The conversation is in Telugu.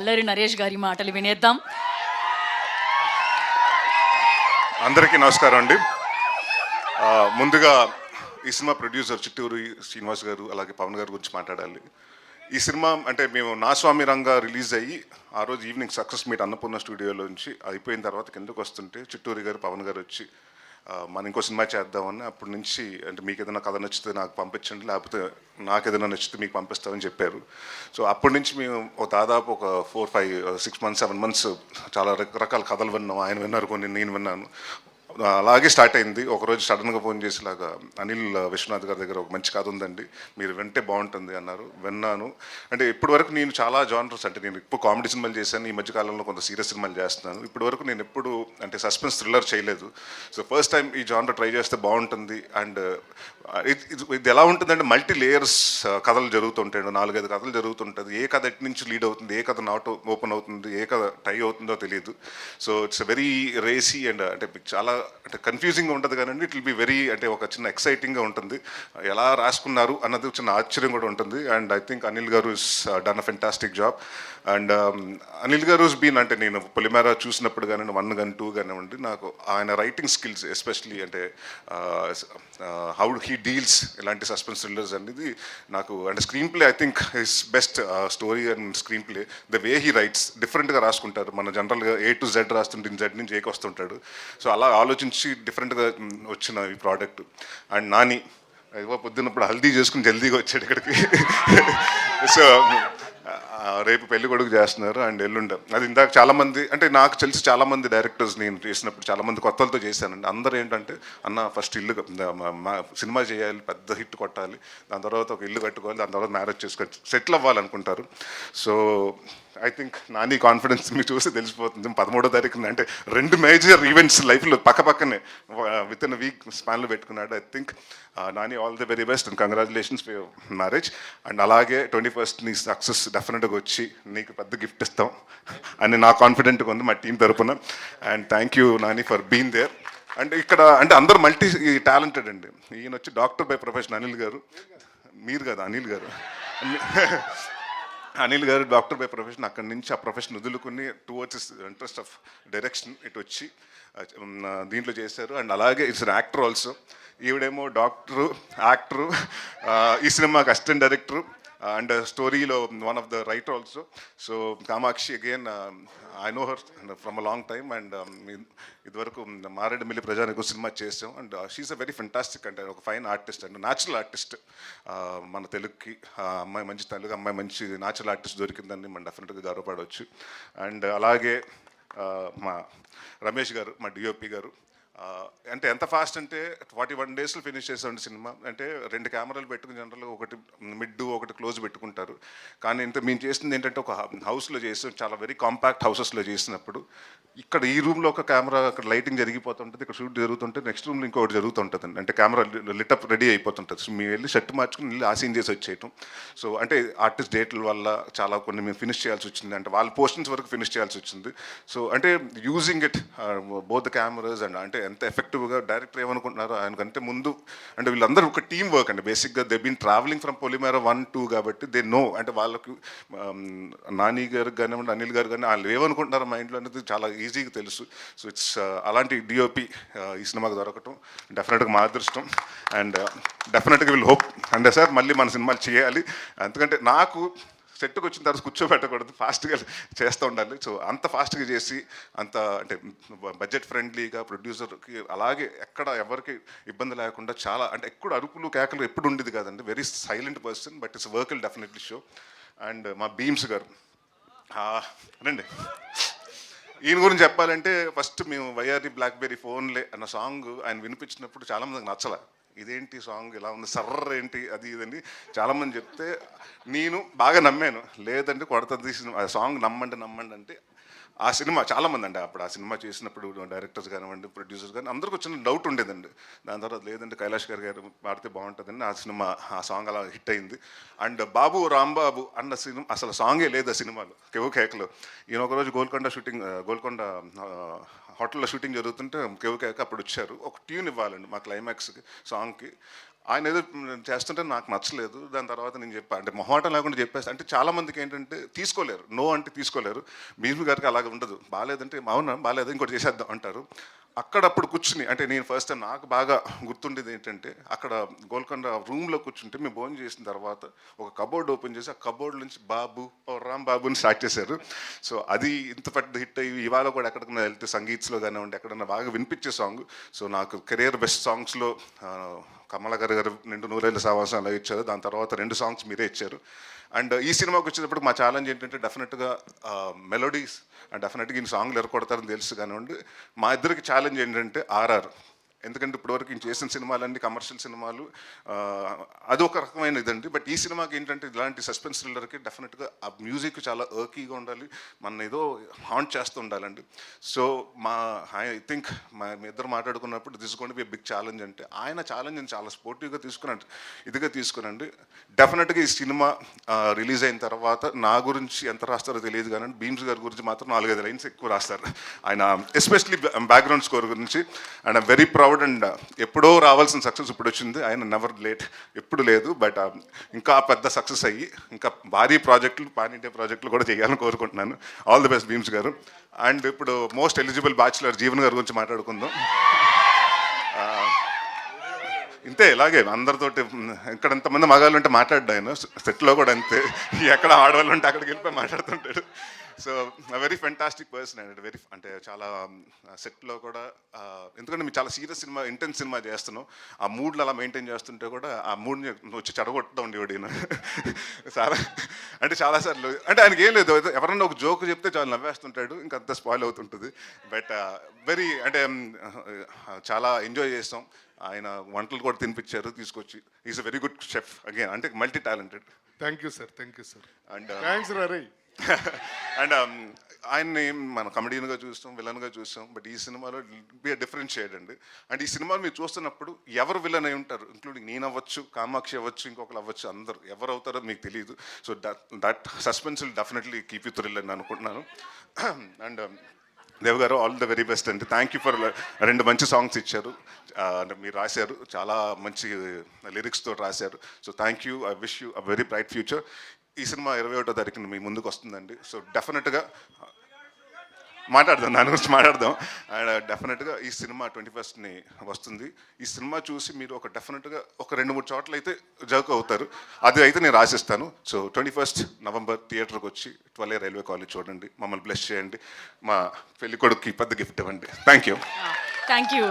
అల్లరి నరేష్ గారి మాటలు వినేద్దాం. అందరికీ నమస్కారం అండి. ముందుగా ఈ సినిమా ప్రొడ్యూసర్ చిట్టూరి శ్రీనివాస్ గారు అలాగే పవన్ గారి గురించి మాట్లాడాలి. ఈ సినిమా అంటే మేము నా స్వామి రంగా రిలీజ్ అయ్యి ఆ రోజు ఈవినింగ్ సక్సెస్ మీట్ అన్నపూర్ణ స్టూడియోలో నుంచి అయిపోయిన తర్వాత కిందకు వస్తుంటే చిట్టూరి గారు పవన్ గారు వచ్చి మనం ఇంకో సినిమా చేద్దామని అప్పటి నుంచి అంటే మీకు ఏదైనా కథ నచ్చితే నాకు పంపించండి, లేకపోతే నాకు ఏదైనా నచ్చితే మీకు పంపిస్తామని చెప్పారు. సో అప్పటి నుంచి మేము దాదాపు ఒక 4-5-6 months 7 months చాలా రకరకాల కథలు విన్నాం. ఆయన విన్నారు, కొన్ని నేను విన్నాను. అలాగే స్టార్ట్ అయింది. ఒకరోజు సడన్గా ఫోన్ చేసేలాగా అనిల్ విశ్వనాథ్ గారి దగ్గర ఒక మంచి కథ ఉందండి, మీరు వింటే బాగుంటుంది అన్నారు. విన్నాను. అంటే ఇప్పటి వరకు నేను చాలా జానర్స్, అంటే నేను ఇప్పుడు కామెడీ సినిమాలు చేశాను, ఈ మధ్యకాలంలో కొంత సీరియస్ సినిమాలు చేస్తున్నాను. ఇప్పటి వరకు నేను ఎప్పుడు అంటే సస్పెన్స్ థ్రిల్లర్ చేయలేదు. సో ఫస్ట్ టైం ఈ జానర్ ట్రై చేస్తే బాగుంటుంది. అండ్ ఇది ఎలా ఉంటుందంటే మల్టీ లేయర్స్ కథలు జరుగుతుంటాయి, 4-5 కథలు జరుగుతుంటుంది. ఏ కథ ఎటు నుంచి లీడ్ అవుతుంది, ఏ కథ నాట్ ఓపెన్ అవుతుంది, ఏ కథ టై అవుతుందో తెలియదు. So it's very racy and అంటే చాలా అంటే కన్ఫ్యూజింగ్గా ఉంటుంది, కానీ ఇట్ విల్ బి వెరీ అంటే ఒక చిన్న ఎక్సైటింగ్గా ఉంటుంది. ఎలా రాసుకున్నారు అన్నది చిన్న ఆశ్చర్యం కూడా ఉంటుంది. అండ్ ఐ థింక్ అనిల్ గారు is done a fantastic job. And Anil గారు బీన్ అంటే నేను పొలిమేర చూసినప్పుడు కానివ్వండి, 1 కానీ 2 కానివ్వండి, నాకు ఆయన రైటింగ్ స్కిల్స్ ఎస్పెషలీ అంటే హౌ హీ డీల్స్ ఇలాంటి సస్పెన్స్ థ్రిల్లర్స్ అనేది నాకు అంటే screen play I think his best story and screen play. The way he writes డిఫరెంట్గా రాసుకుంటారు. మన జనరల్గా A to Z రాస్తుంటే Z నుంచి Aకి వస్తుంటాడు. సో అలా ఆలోచించి డిఫరెంట్గా వచ్చిన ఈ ప్రోడక్ట్. అండ్ నాని ఏవో పొద్దున్నప్పుడు హల్దీ చేసుకుని జల్దీగా వచ్చాడు ఇక్కడికి. సో రేపు పెళ్లి కొడుకు చేస్తున్నారు అండ్ ఎల్లుండ అది. ఇందాక చాలామంది అంటే నాకు తెలిసి చాలామంది డైరెక్టర్స్ నేను చేసినప్పుడు చాలామంది కొత్తలతో చేశానండి. అందరూ ఏంటంటే అన్న ఫస్ట్ ఇల్లు సినిమా చేయాలి, పెద్ద హిట్ కొట్టాలి, దాని తర్వాత ఒక ఇల్లు కట్టుకోవాలి, దాని తర్వాత మ్యారేజ్ చేసుకొని సెటిల్ అవ్వాలనుకుంటారు. So I think Nani confidence మీరు చూస్తే తెలిసిపోతుంది. 13వ తారీఖున అంటే 2 మేజర్ ఈవెంట్స్ లైఫ్లో పక్కనే విత్ ఇన్ వీక్ స్పాన్లో పెట్టుకున్నాడు. I think Nani all the very best and congratulations for your marriage. And అలాగే 21st నీ సక్సెస్ డెఫినెట్గా వచ్చి నీకు పెద్ద గిఫ్ట్ ఇస్తాం అని నా కాన్ఫిడెంట్గా ఉంది మా టీం తరపున. And thank you Nani for being there. And ఇక్కడ అంటే అందరూ మల్టీ టాలెంటెడ్ అండి. ఈయన వచ్చి డాక్టర్ బై ప్రొఫెషన్ అనిల్ గారు, మీరు కదా అనిల్ గారు, అనిల్ గారు డాక్టర్ బై ప్రొఫెషన్. అక్కడి నుంచి ఆ ప్రొఫెషన్ వదులుకుని టువర్డ్స్ ఇంట్రెస్ట్ ఆఫ్ డైరెక్షన్ ఇటు వచ్చి దీంట్లో చేశారు. అండ్ అలాగే ఇట్స్ అన్ యాక్టర్ ఆల్సో. ఈవిడేమో డాక్టరు, యాక్టరు, ఈ సినిమాకి అసిస్టెంట్ డైరెక్టరు అండ్ స్టోరీలో one of the writer also. So Kamakshi again I know her from a long time. And ఇదివరకు మారేడుమిల్లి ప్రజానికి సినిమా చేసాం. And she's a very fantastic అంటే ఒక fine artist and natural artist. మన తెలుగుకి అమ్మాయి మంచి తెలుగు అమ్మాయి మంచి న్యాచురల్ ఆర్టిస్ట్ దొరికిందని మనం డెఫినెట్గా గర్వపడవచ్చు. అండ్ అలాగే మా రమేష్ గారు, మా డిఓపి గారు, అంటే ఎంత ఫాస్ట్ అంటే 41 daysలో ఫినిష్ చేసామండి సినిమా. అంటే 2 కెమెరాలు పెట్టుకుని జనరల్గా ఒకటి మిడ్ ఒకటి క్లోజ్ పెట్టుకుంటారు, కానీ ఇంత మేము చేసింది ఏంటంటే ఒక హౌస్లో చేసాం. చాలా వెరీ కాంపాక్ట్ హౌసెస్లో చేసినప్పుడు ఇక్కడ ఈ రూమ్లో ఒక కెమెరా, అక్కడ లైటింగ్ జరిగిపోతుంటుంది, ఇక్కడ షూట్ జరుగుతుంటే నెక్స్ట్ రూమ్లో ఇంకొకటి జరుగుతుంటుంది. అంటే కెమెరా లిటప్ రెడీ అయిపోతుంటుంది. సో మేము వెళ్ళి షర్ట్ మార్చుకుని వెళ్ళి ఆ సీన్ చేసి వచ్చేయటం. సో అంటే ఆర్టిస్ట్ డేట్ల వల్ల చాలా కొన్ని మేము ఫినిష్ చేయాల్సి వచ్చింది, అంటే వాళ్ళ పోర్షన్స్ వరకు ఫినిష్ చేయాల్సి వచ్చింది. సో అంటే using it both the cameras and అంటే ఎంత ఎఫెక్టివ్గా డైరెక్టర్ ఏమనుకుంటున్నారు ఆయనకంటే ముందు అంటే వీళ్ళందరూ ఒక టీం వర్క్ అండి. బేసిక్గా దే బీన్ ట్రావెలింగ్ ఫ్రమ్ పొలిమేర 1-2 కాబట్టి దే నో. అంటే వాళ్ళకి నాని గారు కానివ్వండి, అనిల్ గారు కానీ వాళ్ళు ఏమనుకుంటున్నారు మైండ్లో అనేది చాలా ఈజీగా తెలుసు. సో ఇట్స్ అలాంటి డిఓపి ఈ సినిమాకి దొరకటం డెఫినెట్గా మా అదృష్టం. అండ్ డెఫినెట్గా విల్ హోప్ అంటే సార్ మళ్ళీ మన సినిమాలు చేయాలి. ఎందుకంటే నాకు సెట్కి వచ్చిన తర్వాత కూర్చోబెట్టకూడదు, ఫాస్ట్గా చేస్తూ ఉండాలి. సో అంత ఫాస్ట్గా చేసి అంత అంటే బడ్జెట్ ఫ్రెండ్లీగా ప్రొడ్యూసర్కి అలాగే ఎక్కడ ఎవరికి ఇబ్బంది లేకుండా చాలా అంటే ఎక్కడ అరుపులు కేకలు ఎప్పుడు ఉండేది కాదండి. Very silent person but it's work will definitely show. And మా భీమ్స్ గారు రండి. ఈయన గురించి చెప్పాలంటే ఫస్ట్ మేము వైఆర్డి బ్లాక్బెర్రీ ఫోన్లే అన్న సాంగ్ ఆయన వినిపించినప్పుడు చాలామందికి నచ్చలే. ఇదేంటి సాంగ్ ఇలా ఉంది, సర్ర ఏంటి అది ఇదని చాలామంది చెప్తే నేను బాగా నమ్మాను. లేదంటే కొడతది ఆ సాంగ్ నమ్మండి అంటే ఆ సినిమా చాలామంది అండి అప్పుడు ఆ సినిమా చేసినప్పుడు డైరెక్టర్స్ కానివ్వండి, ప్రొడ్యూసర్స్ కానీ అందరికి వచ్చిన డౌట్ ఉండేదండి. దాని తర్వాత లేదంటే కైలాష్ గారు పాడితే బాగుంటుందని ఆ సినిమా ఆ సాంగ్ అలా హిట్ అయింది. అండ్ బాబు రాంబాబు అన్న సినిమా అసలు సాంగే లేదు ఆ సినిమాలో, కేవు కేకలో. ఈయన ఒకరోజు గోల్కొండ హోటల్లో షూటింగ్ జరుగుతుంటే కేవు కేక అప్పుడు వచ్చారు. ఒక ట్యూన్ ఇవ్వాలండి మా క్లైమాక్స్కి సాంగ్కి. ఆయన ఏదో చేస్తుంటే నాకు నచ్చలేదు. దాని తర్వాత నేను చెప్పా, అంటే మొహమాటం లేకుండా చెప్పేసి, అంటే చాలా మందికి ఏంటంటే తీసుకోలేరు, నో అంటే తీసుకోలేరు. భీష్మ గారికి అలాగ ఉండదు. బాగాలేదంటే అవునా బాగాలేదు ఇంకోటి చేసేద్దాం అంటారు. అక్కడప్పుడు కూర్చుని, అంటే నేను ఫస్ట్ టైం నాకు బాగా గుర్తుండేది ఏంటంటే, అక్కడ గోల్కొండ రూమ్లో కూర్చుంటే మేము భోజనం చేసిన తర్వాత ఒక కబోర్డ్ ఓపెన్ చేసి ఆ కబోర్డ్ నుంచి బాబు ఓ రామ్ బాబుని స్టార్ట్ చేశారు. సో అది ఇంత పెద్ద హిట్ అయ్యి ఇవాళ కూడా ఎక్కడికైనా వెళ్తే సంగీత్స్లో కానివ్వండి ఎక్కడన్నా బాగా వినిపించే సాంగ్. సో నాకు కెరియర్ బెస్ట్ సాంగ్స్లో కమల గారు నిండు నూరేళ్ళ సావాసం అలా ఇచ్చారు. దాని తర్వాత 2 సాంగ్స్ మీరే ఇచ్చారు. అండ్ ఈ సినిమాకి వచ్చేటప్పుడు మా ఛాలెంజ్ ఏంటంటే డెఫినెట్గా మెలోడీస్ అండ్ డెఫినెట్గా ఈ సాంగ్లు ఎరకొడతారని తెలుసు కానివ్వండి. మా ఇద్దరికి ఛాలెంజ్ ఏంటంటే ఆర్ఆర్. ఎందుకంటే ఇప్పటివరకు ఈయన చేసిన సినిమాలన్నీ కమర్షియల్ సినిమాలు, అది ఒక రకమైన ఇదండి. బట్ ఈ సినిమాకి ఏంటంటే ఇలాంటి సస్పెన్స్ థ్రిల్లర్కి డెఫినెట్గా ఆ మ్యూజిక్ చాలా ఎర్కీగా ఉండాలి, మన ఏదో హాంట్ చేస్తూ ఉండాలండి. సో ఐ థింక్ మీ ఇద్దరు మాట్లాడుకున్నప్పుడు this going to be big challenge. అంటే ఆయన ఛాలెంజ్ని చాలా స్పోర్టివ్గా తీసుకున్నాడు, ఇదిగా తీసుకునండి. డెఫినెట్గా ఈ సినిమా రిలీజ్ అయిన తర్వాత నా గురించి ఎంత రాస్తారో తెలియదు కానీ భీమ్స్ గారి గురించి మాత్రం 4-5 లైన్స్ ఎక్కువ రాస్తారు ఆయన, ఎస్పెషలీ బ్యాక్గ్రౌండ్ స్కోర్ గురించి. And I'm very proud. And ఎప్పుడో రావాల్సిన సక్సెస్ ఇప్పుడు వచ్చింది. ఆయన నెవర్ లేట్, ఎప్పుడు లేదు. బట్ ఇంకా పెద్ద సక్సెస్ అయ్యి ఇంకా భారీ ప్రాజెక్టులు, పాన్ ఇండియా ప్రాజెక్టులు కూడా చేయాలని కోరుకుంటున్నాను. ఆల్ ది బెస్ట్ భీమ్స్ గారు. అండ్ ఇప్పుడు మోస్ట్ ఎలిజిబుల్ బ్యాచులర్ జీవన్ గారి గురించి మాట్లాడుకుందాం. ఇంతే, ఇలాగే అందరితోటి ఇక్కడ ఎంతమంది మగాళ్ళు ఉంటే మాట్లాడ్డా ఆయన, సెట్లో కూడా అంతే, ఎక్కడ ఆడవాళ్ళు ఉంటే అక్కడికి వెళ్ళిపోయి మాట్లాడుతుంటాడు. So very fantastic person and very, అంటే చాలా సెట్లో కూడా, ఎందుకంటే మీరు చాలా సీరియస్ సినిమా, ఇంటెన్స్ సినిమా చేస్తున్నాం, ఆ మూడ్లు అలా మెయింటైన్ చేస్తుంటే కూడా ఆ మూడ్ని వచ్చి చెడగొట్టుతూ ఉండేవాడు ఈయన. చాలా అంటే చాలాసార్లు, అంటే ఆయనకి ఏం లేదు, ఎవరన్నా ఒక జోక్ చెప్తే చాలా నవ్వేస్తుంటాడు, ఇంకంతా స్పాయిల్ అవుతుంటుంది. బట్ వెరీ, అంటే చాలా ఎంజాయ్ చేస్తాం. ఆయన వంటలు కూడా తినిపించారు తీసుకొచ్చి. Is a very good chef again, అంటే multi talented. Thank you sir, thank you sir. And thanks Rai. And ఆయన్ని మనం కమెడియన్గా చూస్తాం, విలన్గా చూస్తాం. బట్ ఈ సినిమాలో బి డిఫరెంట్ షేడ్ అండి. అండ్ ఈ సినిమాలు మీరు చూస్తున్నప్పుడు ఎవరు విలన్ అయి ఉంటారు, ఇంక్లూడింగ్ నేను అవ్వచ్చు, కామాక్షి అవ్వచ్చు, ఇంకొకరు అవ్వచ్చు, అందరూ ఎవరు అవుతారో మీకు తెలియదు. So that suspense will definitely keep you thrill అని అనుకుంటున్నాను. అండ్ దేవ్ గారు, ఆల్ ద వెరీ బెస్ట్ అండి. థ్యాంక్ యూ ఫర్ 2 మంచి సాంగ్స్ ఇచ్చారు, అంటే మీరు రాశారు, చాలా మంచి లిరిక్స్తో రాశారు. So thank you. I wish you a very bright future. ఈ సినిమా 21వ తారీఖున మీ ముందుకు వస్తుందండి. సో డెఫినెట్గా మాట్లాడదాం, దాని గురించి మాట్లాడదాం. అండ్ డెఫినెట్గా ఈ సినిమా 21ని వస్తుంది. ఈ సినిమా చూసి మీరు డెఫినెట్గా ఒక 2-3 చోట్ల అయితే జర్క్ అవుతారు, అది అయితే నేను ఆశిస్తాను. సో 21 నవంబర్ థియేటర్కి వచ్చి 12 రైల్వే కాలేజ్ చూడండి, మమ్మల్ని బ్లెస్ చేయండి, మా పెళ్ళికొడుకుకి పెద్ద గిఫ్ట్ ఇవ్వండి. Thank you. Thank you.